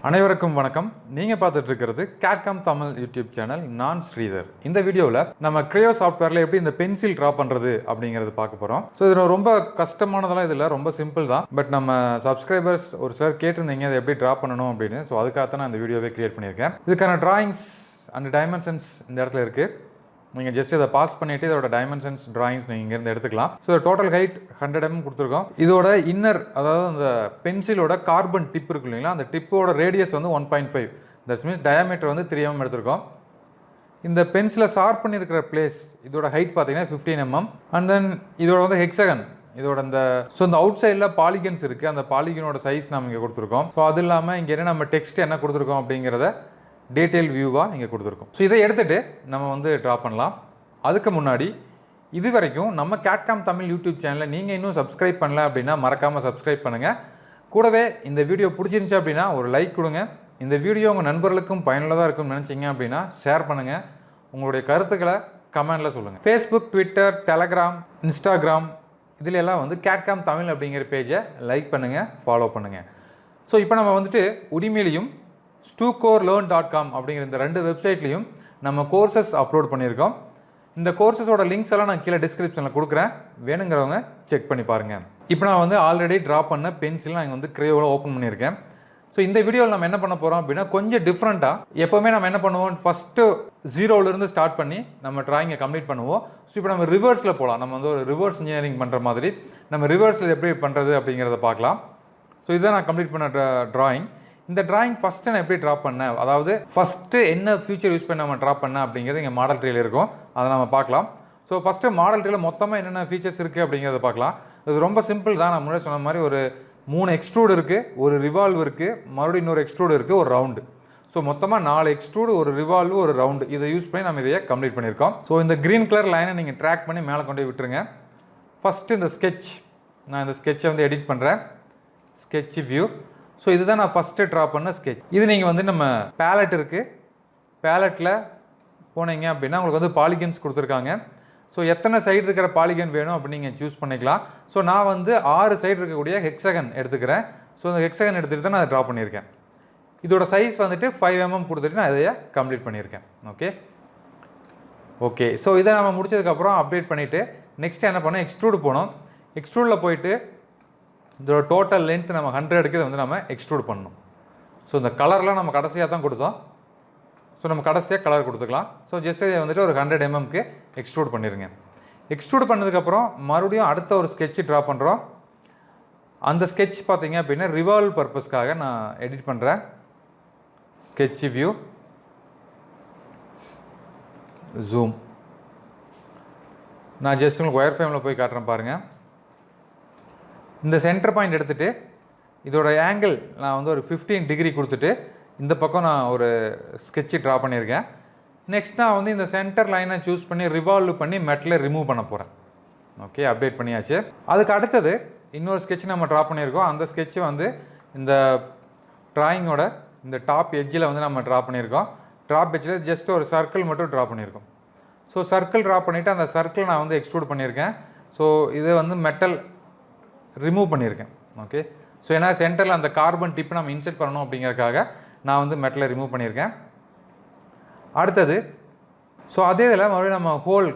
அனைவருக்கும் வணக்கம். நீங்கள் பார்த்துட்டு இருக்கிறது கேட்காம் தமிழ் யூடியூப் சேனல். நான் ஸ்ரீதர். இந்த வீடியோவில் நம்ம Creo சாஃப்ட்வேரில் எப்படி இந்த பென்சில் ட்ரா பண்ணுறது அப்படிங்கிறது பார்க்க போகிறோம். ஸோ இது ரொம்ப கஷ்டமானதெல்லாம் இதில் ரொம்ப சிம்பிள் தான். பட் நம்ம சப்ஸ்கிரைபர்ஸ் ஒரு சிலர் கேட்டிருந்தீங்க அதை எப்படி ட்ரா பண்ணணும் அப்படின்னு. ஸோ அதுக்காக நான் இந்த வீடியோவே கிரியேட் பண்ணியிருக்கேன். இதுக்கான டிராயிங்ஸ் அண்ட் டைமென்ஷன்ஸ் இந்த இடத்துல இருக்குது. நீங்கள் ஜஸ்ட் இதை பாஸ் பண்ணிவிட்டு இதோட டைமென்ஷன்ஸ் ட்ராயிங்ஸ் நீங்கள் இங்கேருந்து எடுத்துக்கலாம். ஸோ டோட்டல் ஹைட் 100 mm கொடுத்துருக்கோம். இதோட இன்னர், அதாவது அந்த பென்சிலோட கார்பன் டிப் இருக்கு இல்லைங்களா, அந்த டிப்போட ரேடியஸ் வந்து 1.5, தட்ஸ் மீன்ஸ் டயாமீட்டர் வந்து 3 mm எடுத்திருக்கோம். இந்த பென்சிலை ஷார்ப் பண்ணியிருக்கிற பிளேஸ் இதோட ஹைட் பார்த்தீங்கன்னா 15 mm. அண்ட் தென் இதோட வந்து ஹெக்ஸகன், இதோட இந்த அவுட் சைடில் பாலிகன்ஸ் இருக்குது. அந்த பாலிகனோட சைஸ் நம்ம இங்கே கொடுத்துருக்கோம். ஸோ அது இல்லாமல் இங்கே என்ன நம்ம டெக்ஸ்ட் என்ன கொடுத்துருக்கோம் அப்படிங்கிறத டீட்டெயில் வியூவாக இங்கே கொடுத்துருக்கோம். ஸோ இதை எடுத்துகிட்டு நம்ம வந்து ட்ரா பண்ணலாம். அதுக்கு முன்னாடி இது வரைக்கும் நம்ம கேட்காம் தமிழ் யூடியூப் சேனலை நீங்கள் இன்னும் சப்ஸ்கிரைப் பண்ணல அப்படின்னா மறக்காமல் சப்ஸ்கிரைப் பண்ணுங்கள். கூடவே இந்த வீடியோ பிடிச்சிருந்துச்சு அப்படின்னா ஒரு லைக் கொடுங்க. இந்த வீடியோ உங்கள் நண்பர்களுக்கும் பயனுள்ளதாக இருக்கும்னு நினச்சிங்க அப்படின்னா ஷேர் பண்ணுங்கள். உங்களுடைய கருத்துக்களை கமெண்டில் சொல்லுங்கள். ஃபேஸ்புக், ட்விட்டர், டெலகிராம், இன்ஸ்டாகிராம் இதில் எல்லாம் வந்து கேட்காம் தமிழ் அப்படிங்கிற பேஜை லைக் பண்ணுங்கள், ஃபாலோ பண்ணுங்கள். ஸோ இப்போ நம்ம வந்துட்டு உரிமையிலையும் stucorelearn.com அப்படிங்கிற இந்த 2 வெப்சைட்லையும் நம்ம கோர்சஸ் அப்லோட் பண்ணியிருக்கோம். இந்த கோர்சஸோட லிங்க்ஸ் எல்லாம் நான் கீழே டிஸ்கிரிப்ஷனில் கொடுக்குறேன், வேணுங்கிறவங்க செக் பண்ணி பாருங்கள். இப்போ நான் வந்து ஆல்ரெடி ட்ரா பண்ண பென்சில் நான் வந்து Creoவில் ஓப்பன் பண்ணியிருக்கேன். ஸோ இந்த வீடியோவில் நம்ம என்ன பண்ண போகிறோம் அப்படின்னா கொஞ்சம் டிஃப்ரெண்ட்டாக. எப்போவுமே நம்ம என்ன பண்ணுவோம், ஃபஸ்ட்டு 0லேருந்து ஸ்டார்ட் பண்ணி நம்ம ட்ராயிங்கை கம்ப்ளீட் பண்ணுவோம். ஸோ இப்போ நம்ம ரிவர்ஸில் போகலாம். நம்ம வந்து ஒரு ரிவர்ஸ் இன்ஜினியரிங் பண்ணுற மாதிரி நம்ம ரிவர்ஸில் எப்படி பண்ணுறது அப்படிங்கிறத பார்க்கலாம். ஸோ இதுதான் நான் கம்ப்ளீட் பண்ண ட்ராயிங். இந்த டிராயிங் ஃபஸ்ட்டு நான் எப்படி ட்ரா பண்ணேன், அதாவது ஃபஸ்ட்டு என்ன ஃபியூச்சர் யூஸ் பண்ணி நம்ம ட்ரா பண்ணேன் அப்படிங்கிறது இங்கே மாடல் ட்ரீல இருக்கும், அதை நம்ம பார்க்கலாம். ஸோ ஃபஸ்ட்டு மாடல் ட்ரீல மொத்தமாக என்னென்ன ஃபீச்சர்ஸ் இருக்குது அப்படிங்கிறத பார்க்கலாம். இது ரொம்ப சிம்பிள் தான். நான் முன்னாடி சொன்ன மாதிரி ஒரு 3 எக்ஸ்ட்ரூடு இருக்குது, ஒரு ரிவால்வ் இருக்குது, மறுபடியும் இன்னொரு எக்ஸ்ட்ரூடு இருக்குது, ஒரு ரவுண்டு. ஸோ மொத்தமாக 4 எக்ஸ்ட்ரூடு, ஒரு ரிவால்வ், ஒரு ரவுண்டு. இதை யூஸ் பண்ணி நம்ம இதையே கம்ப்ளீட் பண்ணியிருக்கோம். ஸோ இந்த க்ரீன் கலர் லைனை நீங்கள் ட்ராக் பண்ணி மேலே கொண்டு போய் விட்டுருங்க. ஃபஸ்ட்டு இந்த ஸ்கெட்ச், நான் இந்த ஸ்கெட்சை வந்து எடிட் பண்ணுறேன். Sketch view. ஸோ இதுதான் நான் ஃபஸ்ட்டு ட்ரா பண்ண ஸ்கெட்ச். இது நீங்கள் வந்து நம்ம பேலட் இருக்குது, பேலட்டில் போனீங்க அப்படின்னா உங்களுக்கு வந்து பாலிகன்ஸ் கொடுத்துருக்காங்க. ஸோ எத்தனை சைடு இருக்கிற பாலிகன் வேணும் அப்படின்னு நீங்கள் சூஸ் பண்ணிக்கலாம். ஸோ நான் வந்து 6 சைடு இருக்கக்கூடிய ஹெக்ஸகன் எடுத்துக்கிறேன். ஸோ இந்த ஹெக்ஸகன் எடுத்துகிட்டு தான் நான் ட்ரா பண்ணியிருக்கேன். இதோட சைஸ் வந்துட்டு 5 mm கொடுத்துட்டு நான் இதையே கம்ப்ளீட் பண்ணியிருக்கேன். ஓகே. ஸோ இதை நம்ம முடிச்சதுக்கப்புறம் அப்டேட் பண்ணிவிட்டு நெக்ஸ்ட் என்ன பண்ணோம், எக்ஸ்ட்ரூடு போனோம். எக்ஸ்ட்ரூடில் போயிட்டு இதோட டோட்டல் லென்த் நம்ம 100 எடுக்கிறது வந்து நம்ம எக்ஸ்ட்ரூட் பண்ணணும். ஸோ இந்த கலர்லாம் நம்ம கடைசியாக தான் கொடுத்தோம். ஸோ நம்ம கடைசியாக கலர் கொடுத்துக்கலாம். ஸோ ஜஸ்ட் இதை வந்துட்டு ஒரு 100 mmக்கு எக்ஸ்ட்ரூட் பண்ணிடுங்க. எக்ஸ்ட்ரூட் பண்ணதுக்கப்புறம் மறுபடியும் அடுத்த ஒரு ஸ்கெட்ச் ட்ரா பண்ணுறோம். அந்த ஸ்கெட்ச் பார்த்தீங்க அப்படின்னா ரிவால்வ் பர்பஸ்க்காக நான் எடிட் பண்ணுறேன். Sketch view, zoom. நான் ஜஸ்ட் உங்களுக்கு ஒயர் ஃப்ரேமில் போய் காட்டுறேன் பாருங்கள். இந்த சென்டர் பாயிண்ட் எடுத்துகிட்டு இதோட ஆங்கிள் நான் வந்து ஒரு 15 டிகிரி கொடுத்துட்டு இந்த பக்கம் நான் ஒரு ஸ்கெட்சு ட்ரா பண்ணியிருக்கேன். நெக்ஸ்ட் நான் வந்து இந்த சென்டர் லைனை சூஸ் பண்ணி ரிவால்வ் பண்ணி மெட்டில் ரிமூவ் பண்ண போகிறேன். ஓகே, அப்டேட் பண்ணியாச்சு. அதுக்கு அடுத்தது இன்னொரு ஸ்கெட்ச் நம்ம ட்ரா பண்ணியிருக்கோம். அந்த ஸ்கெட்சு வந்து இந்த ட்ராயிங்கோட இந்த டாப் எட்ஜில் வந்து நம்ம ட்ரா பண்ணியிருக்கோம். டாப் எட்ஜில் ஜஸ்ட் ஒரு சர்க்கிள் மட்டும் ட்ரா பண்ணியிருக்கோம். ஸோ சர்க்கிள் ட்ரா பண்ணிவிட்டு அந்த சர்க்கிள் நான் வந்து எக்ஸ்ட்ரூட் பண்ணியிருக்கேன். ஸோ இது வந்து மெட்டல் ரிமூவ் பண்ணியிருக்கேன். ஓகே. ஸோ ஏன்னா சென்டரில் அந்த கார்பன் டிப் நம்ம இன்செர்ட் பண்ணணும் அப்படிங்கிறதுக்காக நான் வந்து மெட்டலை ரிமூவ் பண்ணியிருக்கேன். அடுத்தது ஸோ அதே இதில் மறுபடியும் நம்ம ஹோல்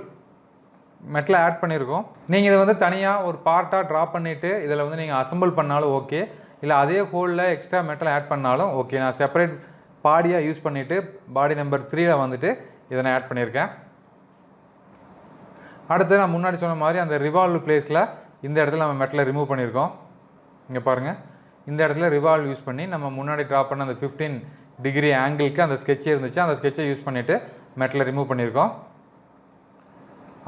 மெட்டலை ஆட் பண்ணியிருக்கோம். நீங்கள் இதை வந்து தனியாக ஒரு பார்ட்டாக ட்ரா பண்ணிவிட்டு இதில் வந்து நீங்கள் அசம்பிள் பண்ணாலும் ஓகே, இல்லை அதே ஹோலில் எக்ஸ்ட்ரா மெட்டல் ஆட் பண்ணாலும் ஓகே. நான் செப்பரேட் பாடியாக யூஸ் பண்ணிவிட்டு பாடி நம்பர் 3ல் வந்துட்டு இதை நான் ஆட் பண்ணியிருக்கேன். அடுத்து நான் முன்னாடி சொன்ன மாதிரி அந்த ரிவால்வ் பிளேஸில் இந்த இடத்துல நம்ம மெட்டலை ரிமூவ் பண்ணியிருக்கோம். இங்கே பாருங்கள், இந்த இடத்துல ரிவால்வ் யூஸ் பண்ணி நம்ம முன்னாடி ட்ரா பண்ண அந்த 15 டிகிரி ஆங்கிளுக்கு அந்த ஸ்கெட்சே இருந்துச்சு, அந்த ஸ்கெட்சை யூஸ் பண்ணிவிட்டு மெட்டலை ரிமூவ் பண்ணியிருக்கோம்.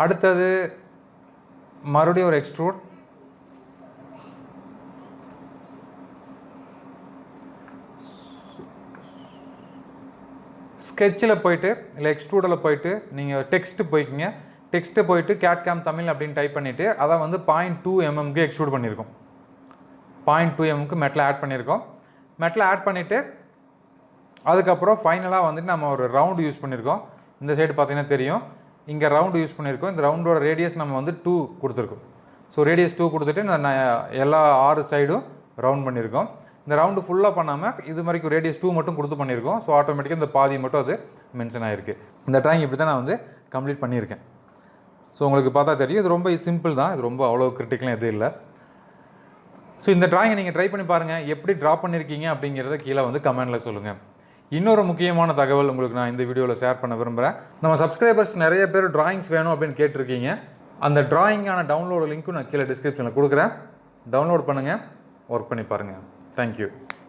அடுத்தது மறுபடியும் ஒரு எக்ஸ்ட்ரூட். ஸ்கெட்சில் போயிட்டு இல்லை எக்ஸ்ட்ரூடில் போயிட்டு நீங்கள் டெக்ஸ்ட்டு போய்க்கிங்க. டெக்ஸ்ட்டு போயிட்டு கேட்காம் தமிழ் அப்படின்னு டைப் பண்ணிவிட்டு அதை வந்து 0.2 mmக்கு எக்ஸ்ட்ரூட் பண்ணியிருக்கோம். 0.2 mmக்கு மெட்டில் ஆட் பண்ணியிருக்கோம். மெட்டில் ஆட் பண்ணிவிட்டு அதுக்கப்புறம் ஃபைனலாக வந்துட்டு நம்ம ஒரு ரவுண்டு யூஸ் பண்ணியிருக்கோம். இந்த சைடு பார்த்தீங்கன்னா தெரியும், இங்கே ரவுண்டு யூஸ் பண்ணியிருக்கோம். இந்த ரவுண்டோட ரேடியஸ் நம்ம வந்து 2 கொடுத்துருக்கோம். ஸோ ரேடியஸ் 2 கொடுத்துட்டு நான் எல்லா 6 சைடும் ரவுண்ட் பண்ணியிருக்கோம். இந்த ரவுண்டு ஃபுல்லாக பண்ணாமல் இது மாதிரி ரேடியஸ் 2 மட்டும் கொடுத்து பண்ணியிருக்கோம். ஸோ ஆட்டோமேட்டிக்காக இந்த பாதி மட்டும் அது மென்ஷன் ஆகிருக்கு. இந்த ட்ராயிங் இப்படி தான் நான் வந்து கம்ப்ளீட் பண்ணியிருக்கேன். ஸோ உங்களுக்கு பார்த்தா தெரியும், இது ரொம்ப சிம்பிள் தான், இது ரொம்ப அவ்வளோ கிரிட்டிக்கலாக எதுவும் இல்லை. ஸோ இந்த ட்ராயிங்கை நீங்கள் ட்ரை பண்ணி பாருங்கள், எப்படி ட்ரா பண்ணியிருக்கீங்க அப்படிங்கிறத கீழே வந்து கமெண்டில் சொல்லுங்கள். இன்னொரு முக்கியமான தகவல் உங்களுக்கு நான் இந்த வீடியோவில் ஷேர் பண்ண விரும்புகிறேன். நம்ம சப்ஸ்கிரைபர்ஸ் நிறைய பேர் ட்ராயிங்ஸ் வேணும் அப்படின்னு கேட்டிருக்கீங்க. அந்த ட்ராயிங்கான டவுன்லோடு லிங்க்கும் நான் கீழே டிஸ்கிரிப்ஷனில் கொடுக்குறேன். டவுன்லோட் பண்ணுங்கள், ஒர்க் பண்ணி பாருங்கள். தேங்க்யூ.